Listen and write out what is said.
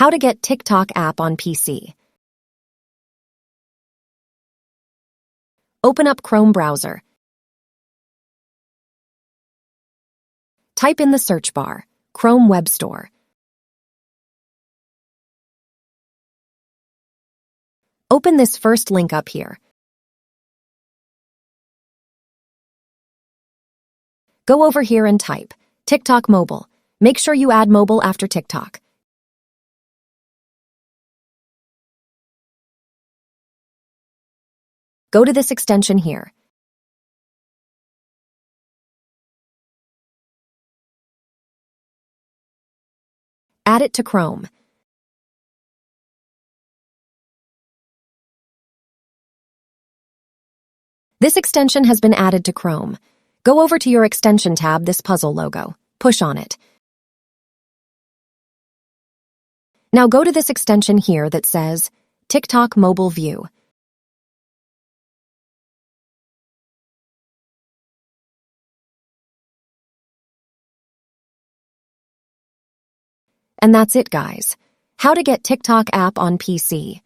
How to get TikTok app on PC. Open up Chrome browser. Type in the search bar, Chrome Web Store. Open this first link up here. Go over here and type TikTok Mobile. Make sure you add mobile after TikTok. Go to this extension here. Add it to Chrome. This extension has been added to Chrome. Go over to your extension tab, this puzzle logo. Push on it. Now go to this extension here that says TikTok Mobile View. And that's it, guys. How to get TikTok app on PC.